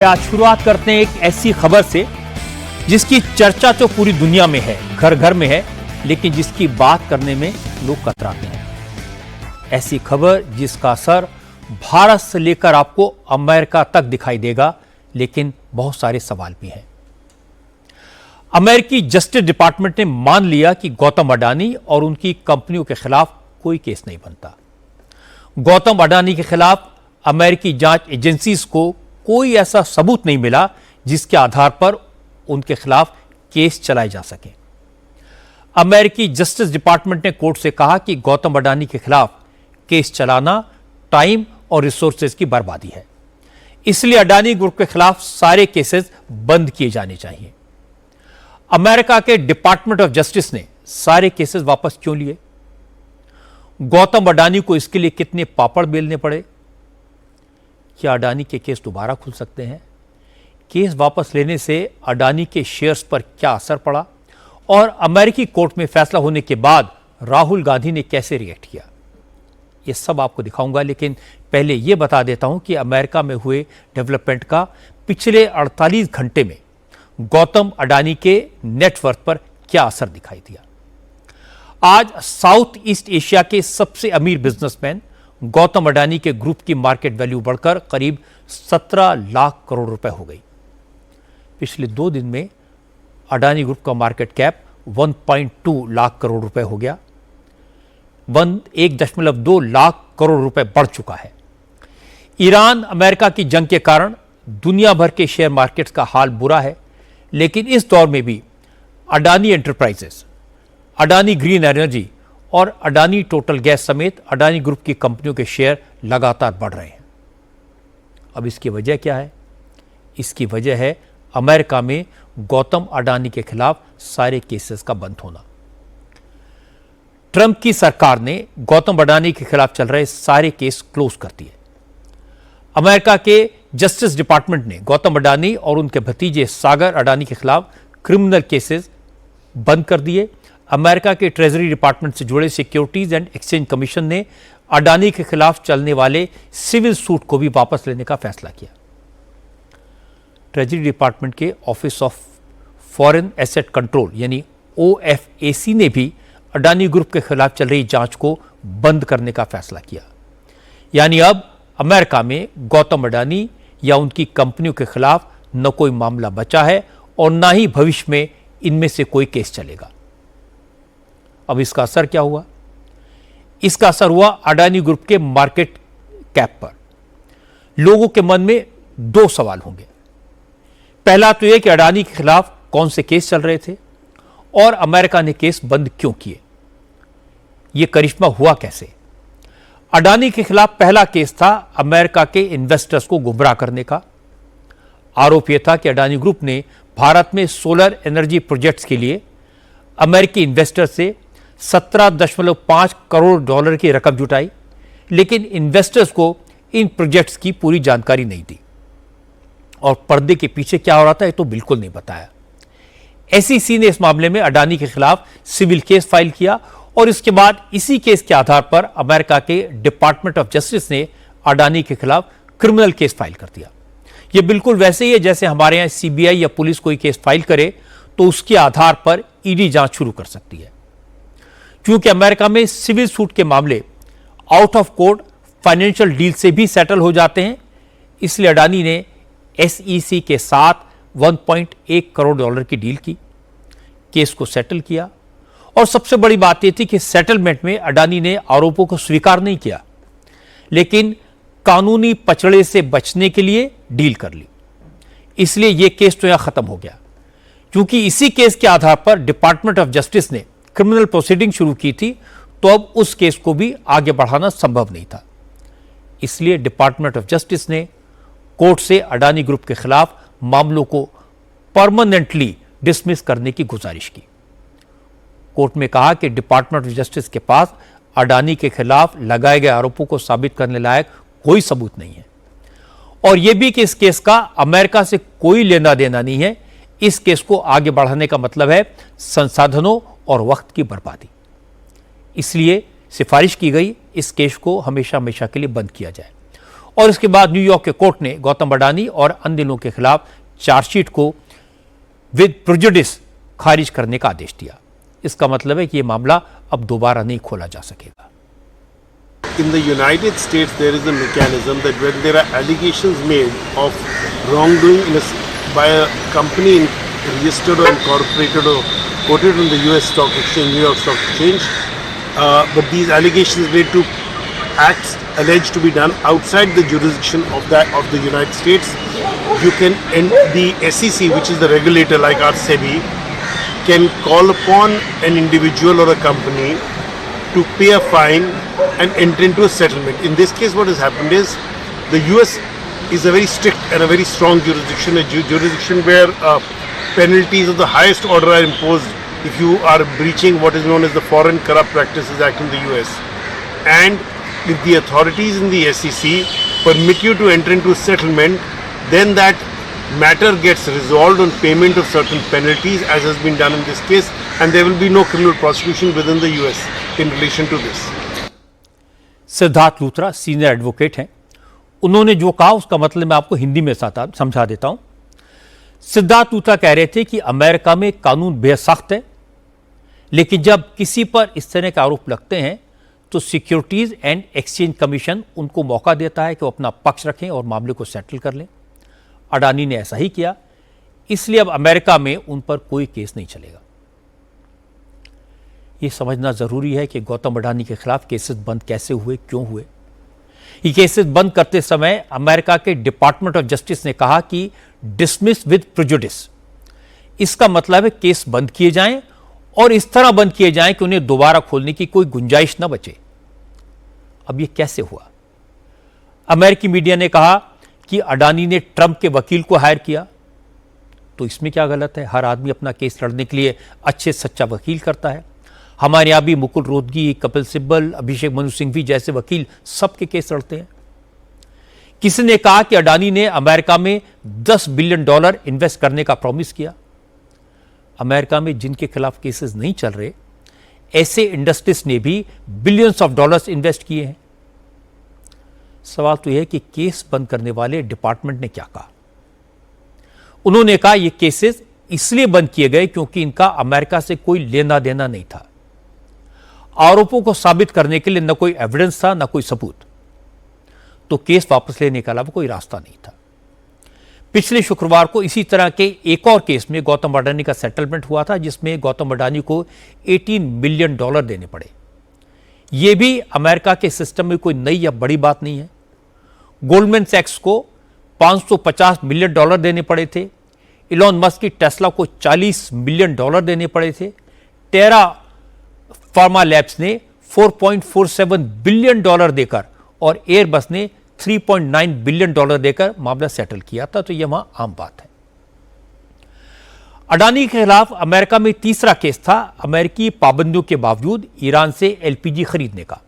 आज शुरुआत करते हैं एक ऐसी खबर से जिसकी चर्चा तो पूरी दुनिया में है, घर घर में है, लेकिन जिसकी बात करने में लोग कतराते हैं। ऐसी खबर जिसका असर भारत से लेकर आपको अमेरिका तक दिखाई देगा, लेकिन बहुत सारे सवाल भी हैं। अमेरिकी जस्टिस डिपार्टमेंट ने मान लिया कि गौतम अडानी और उनकी कंपनियों के खिलाफ कोई केस नहीं बनता। गौतम अडानी के खिलाफ अमेरिकी जांच एजेंसीज को कोई ऐसा सबूत नहीं मिला जिसके आधार पर उनके खिलाफ केस चलाए जा सके। अमेरिकी जस्टिस डिपार्टमेंट ने कोर्ट से कहा कि गौतम अडानी के खिलाफ केस चलाना टाइम और रिसोर्सेज की बर्बादी है, इसलिए अडानी ग्रुप के खिलाफ सारे केसेस बंद किए जाने चाहिए। अमेरिका के डिपार्टमेंट ऑफ जस्टिस ने सारे केसेस वापस क्यों लिए? गौतम अडानी को इसके लिए कितने पापड़ बेलने पड़े? क्या अडानी के केस दोबारा खुल सकते हैं? केस वापस लेने से अडानी के शेयर्स पर क्या असर पड़ा? और अमेरिकी कोर्ट में फैसला होने के बाद राहुल गांधी ने कैसे रिएक्ट किया? यह सब आपको दिखाऊंगा, लेकिन पहले यह बता देता हूं कि अमेरिका में हुए डेवलपमेंट का पिछले 48 घंटे में गौतम अडानी के नेटवर्थ पर क्या असर दिखाई दिया। आज साउथ ईस्ट एशिया के सबसे अमीर बिजनेसमैन गौतम अडानी के ग्रुप की मार्केट वैल्यू बढ़कर करीब 17 लाख करोड़ रुपए हो गई। पिछले 2 दिन में अडानी ग्रुप का मार्केट कैप 1.2 लाख करोड़ रुपए हो गया। 1.2 लाख करोड़ रुपए बढ़ चुका है। ईरान अमेरिका की जंग के कारण दुनिया भर के शेयर मार्केट्स का हाल बुरा है, लेकिन इस दौर में भी Adani enterprises, Adani green energy और अडानी टोटल गैस समेत अडानी ग्रुप की कंपनियों के शेयर लगातार बढ़ रहे हैं। अब इसकी वजह क्या है? इसकी वजह है अमेरिका में गौतम अडानी के खिलाफ सारे केसेस का बंद होना। ट्रंप की सरकार ने गौतम अडानी के खिलाफ चल रहे सारे केस क्लोज कर दिए। अमेरिका के जस्टिस डिपार्टमेंट ने गौतम अडानी और उनके भतीजे सागर अडानी के खिलाफ क्रिमिनल केसेस बंद कर दिए। अमेरिका के ट्रेजरी डिपार्टमेंट से जुड़े सिक्योरिटीज एंड एक्सचेंज कमीशन ने अडानी के खिलाफ चलने वाले सिविल सूट को भी वापस लेने का फैसला किया। ट्रेजरी डिपार्टमेंट के office of foreign asset control यानी OFAC ने भी अडानी ग्रुप के खिलाफ चल रही जांच को बंद करने का फैसला किया। यानी अब अमेरिका में गौतम अडानी या उनकी कंपनियों के खिलाफ न कोई मामला बचा है और न ही भविष्य में इनमें से कोई केस चलेगा। अब इसका असर क्या हुआ? इसका असर हुआ अडानी ग्रुप के मार्केट कैप पर। लोगों के मन में 2 सवाल होंगे। पहला तो यह कि अडानी के खिलाफ कौन से केस चल रहे थे और अमेरिका ने केस बंद क्यों किए? यह करिश्मा हुआ कैसे? अडानी के खिलाफ पहला केस था अमेरिका के इन्वेस्टर्स को गुमराह करने का। आरोप यह था कि अडानी ग्रुप ने भारत में सोलर एनर्जी प्रोजेक्ट्स के लिए अमेरिकी इन्वेस्टर से 17.5 करोड़ डॉलर की रकम जुटाई, लेकिन इन्वेस्टर्स को इन प्रोजेक्ट्स की पूरी जानकारी नहीं दी और पर्दे के पीछे क्या हो रहा था ये तो बिल्कुल नहीं बताया। SEC ने इस मामले में अडानी के खिलाफ सिविल केस फाइल किया और इसके बाद इसी केस के आधार पर अमेरिका के डिपार्टमेंट ऑफ जस्टिस ने अडानी के खिलाफ क्रिमिनल केस फाइल कर दिया। यह बिल्कुल वैसे ही है जैसे हमारे यहां CBI या पुलिस कोई केस फाइल करे तो उसके आधार पर ED जांच शुरू कर सकती है। क्योंकि अमेरिका में सिविल सूट के मामले out of court financial deal से भी सेटल हो जाते हैं, इसलिए अडानी ने SEC के साथ 1.1 करोड़ डॉलर की डील की, केस को सेटल किया। और सबसे बड़ी बात यह थी कि सेटलमेंट में अडानी ने आरोपों को स्वीकार नहीं किया, लेकिन कानूनी पचड़े से बचने के लिए डील कर ली। इसलिए यह केस तो यहां खत्म हो गया। क्योंकि इसी केस के आधार पर डिपार्टमेंट ऑफ जस्टिस ने क्रिमिनल प्रोसीडिंग शुरू की थी, तो अब उस केस को भी आगे बढ़ाना संभव नहीं था। इसलिए डिपार्टमेंट ऑफ जस्टिस ने कोर्ट से अडानी ग्रुप के खिलाफ मामलों को परमानेंटली डिसमिस करने की गुजारिश की। कोर्ट में कहा कि डिपार्टमेंट ऑफ जस्टिस के पास अडानी के खिलाफ लगाए गए आरोपों को साबित करने लायक कोई सबूत नहीं है और यह भी कि इस केस का अमेरिका से कोई लेना देना नहीं है। इस केस को आगे बढ़ाने का मतलब है संसाधनों और वक्त की बर्बादी। इसलिए सिफारिश की गई इस केस को हमेशा हमेशा के लिए बंद किया जाए और इसके बाद न्यूयॉर्क के कोर्ट ने गौतम अडानी और अन्य लोगों के खिलाफ चार्जशीट को विद प्रेजुडिस खारिज करने का आदेश दिया। इसका मतलब है कि यह मामला अब दोबारा नहीं खोला जा सकेगा। In the United States, there is a mechanism that when there are allegations made of wrongdoing by a company registered or incorporated or quoted on the U.S. Stock Exchange, New York Stock Exchange, but these allegations relate to acts alleged to be done outside the jurisdiction of the United States, you can, and the SEC, which is the regulator like our SEBI, can call upon an individual or a company to pay a fine and enter into a settlement. In this case, what has happened is the US is a very strict and a very strong jurisdiction, a jurisdiction where penalties of the highest order are imposed if you are breaching what is known as the Foreign Corrupt Practices Act in the US. And if the authorities in the SEC permit you to enter into a settlement, then that matter gets resolved on payment of certain penalties, as has been done in this case, and there will be no criminal prosecution within the US in relation to this. Siddharth Luthra senior advocate हैं। उन्होंने जो कहा उसका मतलब मैं आपको हिंदी में समझा देता हूं। सिद्धार्थ लूथरा कह रहे थे कि अमेरिका में कानून बेहद सख्त है, लेकिन जब किसी पर इस तरह के आरोप लगते हैं तो सिक्योरिटीज एंड एक्सचेंज कमीशन उनको मौका देता है कि वो अपना पक्ष रखें और मामले को सेटल कर लें। अडानी ने ऐसा ही किया, इसलिए अब अमेरिका में उन पर कोई केस नहीं चलेगा। यह समझना जरूरी है कि गौतम अडानी के खिलाफ केसेस बंद कैसे हुए, क्यों हुए। ये केसेस बंद करते समय अमेरिका के डिपार्टमेंट ऑफ जस्टिस ने कहा कि डिसमिस विद प्रेजुडिस। इसका मतलब है केस बंद किए जाएं और इस तरह बंद किए जाएं कि उन्हें दोबारा खोलने की कोई गुंजाइश न बचे। अब यह कैसे हुआ? अमेरिकी मीडिया ने कहा कि अडानी ने ट्रंप के वकील को हायर किया, तो इसमें क्या गलत है? हर आदमी अपना केस लड़ने के लिए अच्छे सच्चा वकील करता है। हमारे यहां भी मुकुल रोहतगी, कपिल सिब्बल, अभिषेक मनु सिंघवी जैसे वकील सबके केस लड़ते हैं। किसी ने कहा कि अडानी ने अमेरिका में $10 बिलियन इन्वेस्ट करने का प्रॉमिस किया। अमेरिका में जिनके खिलाफ केसेस नहीं चल रहे, ऐसे इंडस्ट्रीज ने भी बिलियंस ऑफ डॉलर्स इन्वेस्ट किए हैं। सवाल तो यह है कि केस बंद करने वाले डिपार्टमेंट ने क्या कहा। उन्होंने कहा ये केसेस इसलिए बंद किए गए क्योंकि इनका अमेरिका से कोई लेना देना नहीं था। आरोपों को साबित करने के लिए न कोई एविडेंस था, न कोई सबूत, तो केस वापस लेने के अलावा कोई रास्ता नहीं था। पिछले शुक्रवार को इसी तरह के एक और केस में गौतम अडानी का सेटलमेंट हुआ था, जिसमें गौतम अडानी को $18 बिलियन देने पड़े। यह भी अमेरिका के सिस्टम में कोई नई या बड़ी बात नहीं है। गोल्डमैन सैक्स को $550 मिलियन देने पड़े थे। इलॉन मस्क की टेस्ला को $40 मिलियन देने पड़े थे। टेरा फार्मा लैब्स ने $4.47 बिलियन देकर और एयरबस ने $3.9 बिलियन देकर मामला सेटल किया था, तो यह वहां आम बात है। अडानी के खिलाफ अमेरिका में तीसरा केस था अमेरिकी पाबंदियों के बावजूद ईरान से एलपीजी खरीदने का।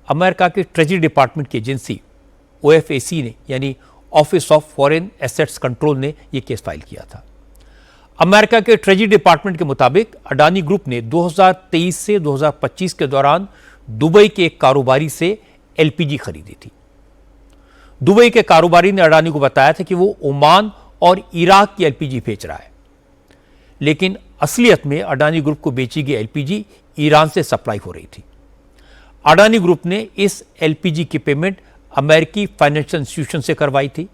अमेरिका के ट्रेजरी डिपार्टमेंट की एजेंसी ओएफएसी ने, यानी office of foreign assets control ने यह केस फाइल किया था। अमेरिका के ट्रेजरी डिपार्टमेंट के मुताबिक अडानी ग्रुप ने 2023 से 2025 के दौरान दुबई के एक कारोबारी से एलपीजी खरीदी थी। दुबई के कारोबारी ने अडानी को बताया था कि वो ओमान और इराक की एलपीजी बेच रहा है, लेकिन असलियत में अडानी ग्रुप को बेची गई एलपीजी ईरान से सप्लाई हो रही थी। अडानी ग्रुप ने इस एलपीजी की पेमेंट अमेरिकी फाइनेंशियल इंस्टीट्यूशन से करवाई थी।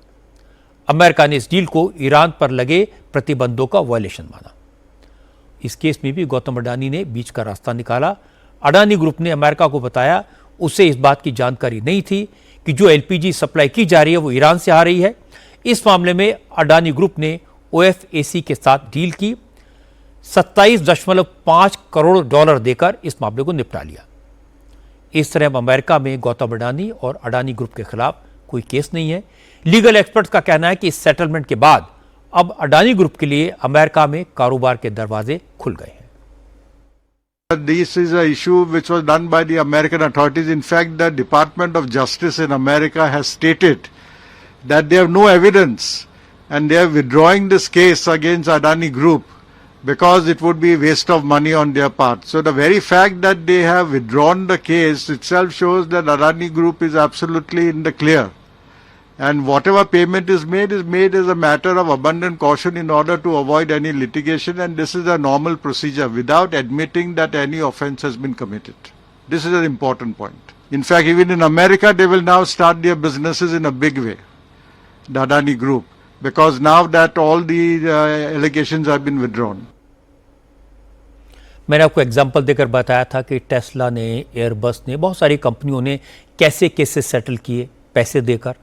अमेरिका ने इस डील को ईरान पर लगे प्रतिबंधों का वायलेशन माना। इस केस में भी गौतम अडानी ने बीच का रास्ता निकाला। अडानी ग्रुप ने अमेरिका को बताया उसे इस बात की जानकारी नहीं थी कि जो एलपीजी सप्लाई की जा रही है वो ईरान से आ रही है। इस मामले में अडानी ग्रुप ने ओएफएसी के साथ डील की, $27.5 करोड़ देकर इस मामले को निपटा लिया। इस तरह अब अमेरिका में गौतम अडानी और अडानी ग्रुप के खिलाफ कोई केस नहीं है। लीगल एक्सपर्ट्स का कहना है कि इस सेटलमेंट के बाद अब अडानी ग्रुप के लिए अमेरिका में कारोबार के दरवाजे खुल गए हैं। This is an issue which was done by the American authorities. In fact, the Department of Justice in America has stated that they have no evidence and they are withdrawing this case against Adani Group because it would be a waste of money on their part. So the very fact that they have withdrawn the case itself shows that Adani Group is absolutely in the clear. And whatever payment is made as a matter of abundant caution in order to avoid any litigation, and this is a normal procedure without admitting that any offense has been committed. This is an important point. In fact, even in America, they will now start their businesses in a big way, the Adani Group, because now that all the allegations have been withdrawn. मैंने आपको example देकर बताया था कि Tesla ने, Airbus ने, बहुत सारी कंपनियों ने कैसे केसेस सेटल किए पैसे देकर।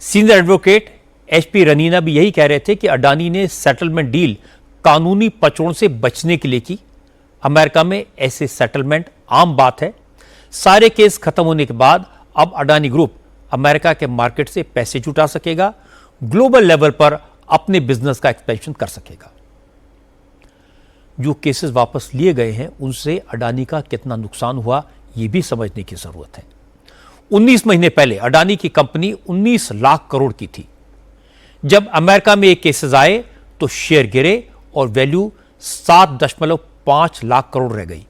सीनियर एडवोकेट HP रनीना भी यही कह रहे थे कि अडानी ने सेटलमेंट डील कानूनी पचड़ों से बचने के लिए की। अमेरिका में ऐसे सेटलमेंट आम बात है। सारे केस खत्म होने के बाद अब अडानी ग्रुप अमेरिका के मार्केट से पैसे जुटा सकेगा, ग्लोबल लेवल पर अपने बिजनेस का एक्सपेंशन कर सकेगा। जो केसेस वापस लिए गए हैं उनसे अडानी का कितना नुकसान हुआ यह भी समझने की जरूरत है। 19 महीने पहले अडानी की कंपनी 19 लाख करोड़ की थी। जब अमेरिका में ये केसेस आए तो शेयर गिरे और वैल्यू 7.5 लाख करोड़ रह गई।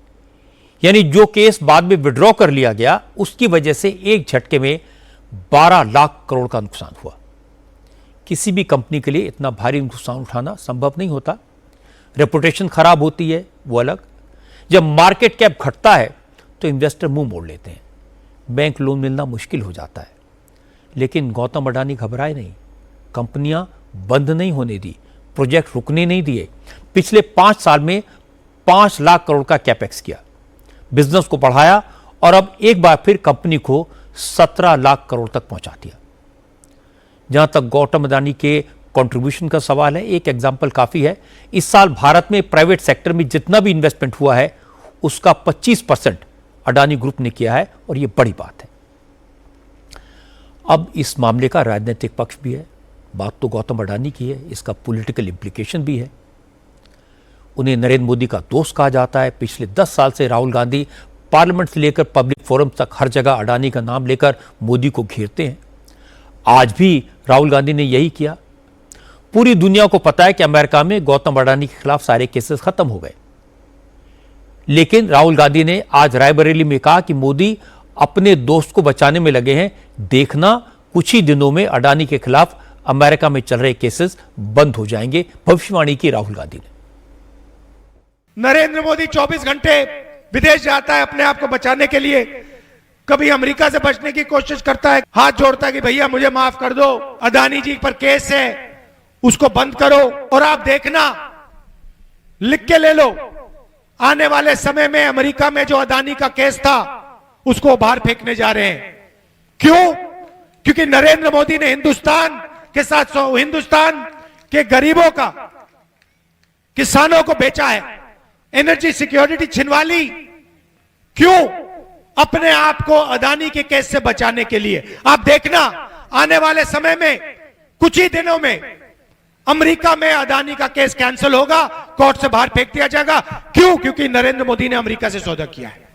यानी जो केस बाद में विड्रॉ कर लिया गया उसकी वजह से एक झटके में 12 लाख करोड़ का नुकसान हुआ। किसी भी कंपनी के लिए इतना भारी नुकसान उठाना संभव नहीं होता। रेपुटेशन खराब होती है वो अलग। जब मार्केट कैप घटता है तो इन्वेस्टर मुंह मोड़ लेते हैं, बैंक लोन मिलना मुश्किल हो जाता है। लेकिन गौतम अडानी घबराए नहीं, कंपनियां बंद नहीं होने दी, प्रोजेक्ट रुकने नहीं दिए। पिछले 5 साल में 5 लाख करोड़ का कैपेक्स किया, बिजनेस को बढ़ाया और अब एक बार फिर कंपनी को 17 लाख करोड़ तक पहुंचा दिया। जहां तक गौतम अडानी के कंट्रीब्यूशन का सवाल है, एक एग्जांपल काफी है। इस साल भारत में प्राइवेट सेक्टर में जितना भी इन्वेस्टमेंट हुआ है उसका 25% अडानी ग्रुप ने किया है और यह बड़ी बात है। अब इस मामले का राजनीतिक पक्ष भी है। बात तो गौतम अडानी की है, इसका पॉलिटिकल इंप्लीकेशन भी है। उन्हें नरेंद्र मोदी का दोस्त कहा जाता है। पिछले 10 साल से राहुल गांधी पार्लियामेंट से लेकर पब्लिक फोरम तक हर जगह अडानी का नाम लेकर मोदी को घेरते हैं। आज भी राहुल गांधी ने यही किया। पूरी दुनिया को पता है कि अमेरिका में गौतम अडानी के खिलाफ सारे केसेस खत्म हो गए। लेकिन राहुल गांधी ने आज रायबरेली में कहा कि मोदी अपने दोस्त को बचाने में लगे हैं, देखना कुछ ही दिनों में अडानी के खिलाफ अमेरिका में चल रहे केसेस बंद हो जाएंगे। भविष्यवाणी की राहुल गांधी ने। नरेंद्र मोदी 24 घंटे विदेश जाता है अपने आप को बचाने के लिए। कभी अमेरिका से बचने की कोशिश करता है, हाथ जोड़ता है कि भैया मुझे माफ कर दो, अडानी जी पर केस है, उसको बंद करो। और आप देखना, लिख के ले लो, आने वाले समय में अमेरिका में जो अडानी का केस था उसको बाहर फेंकने जा रहे हैं। क्यों? क्योंकि नरेंद्र मोदी ने हिंदुस्तान के साथ हिंदुस्तान के गरीबों का, किसानों को बेचा है, एनर्जी सिक्योरिटी छिनवा ली। क्यों? अपने आप को अडानी के केस से बचाने के लिए। आप देखना, आने वाले समय में कुछ ही दिनों में अमेरिका में अडानी का केस कैंसिल होगा, कोर्ट से बाहर फेंक दिया जाएगा। क्यों? क्योंकि नरेंद्र मोदी ने अमेरिका से सौदा किया है।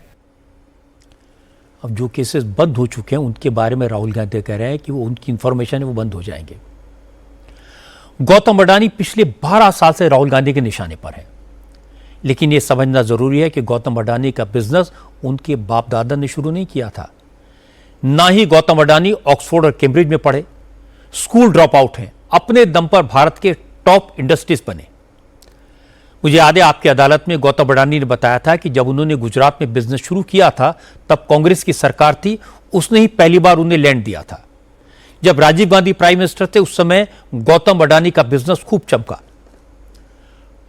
अब जो केसेस बंद हो चुके हैं उनके बारे में राहुल गांधी कह रहे हैं कि वो उनकी इंफॉर्मेशन है वो बंद हो जाएंगे। गौतम अडानी पिछले 12 साल से राहुल गांधी के निशाने पर है। लेकिन यह समझना जरूरी है कि गौतम अडानी का बिजनेस उनके बाप दादा ने शुरू नहीं किया था। ना ही गौतम अडानी ऑक्सफोर्ड और कैम्ब्रिज में पढ़े, स्कूल ड्रॉप आउट हैं, अपने दम पर भारत के टॉप इंडस्ट्रीज बने। मुझे याद है आपकी अदालत में गौतम अडानी ने बताया था कि जब उन्होंने गुजरात में बिजनेस शुरू किया था तब कांग्रेस की सरकार थी, उसने ही पहली बार उन्हें लैंड दिया था। जब राजीव गांधी प्राइम मिनिस्टर थे उस समय गौतम अडानी का बिजनेस खूब चमका।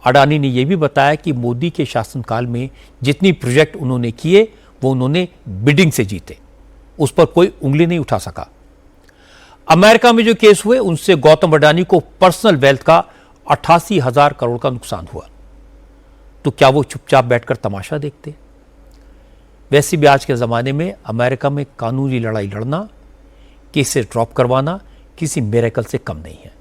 अडानी ने यह भी बताया कि मोदी के शासनकाल में जितनी प्रोजेक्ट उन्होंने किए वो उन्होंने बिडिंग से जीते, उस पर कोई उंगली नहीं उठा सका। अमेरिका में जो केस हुए उनसे गौतम अडानी को पर्सनल वेल्थ का 88,000 करोड़ का नुकसान हुआ। तो क्या वो चुपचाप बैठकर तमाशा देखते? वैसे भी आज के जमाने में अमेरिका में कानूनी लड़ाई लड़ना, केसेस ड्रॉप करवाना किसी मिरेकल से कम नहीं है।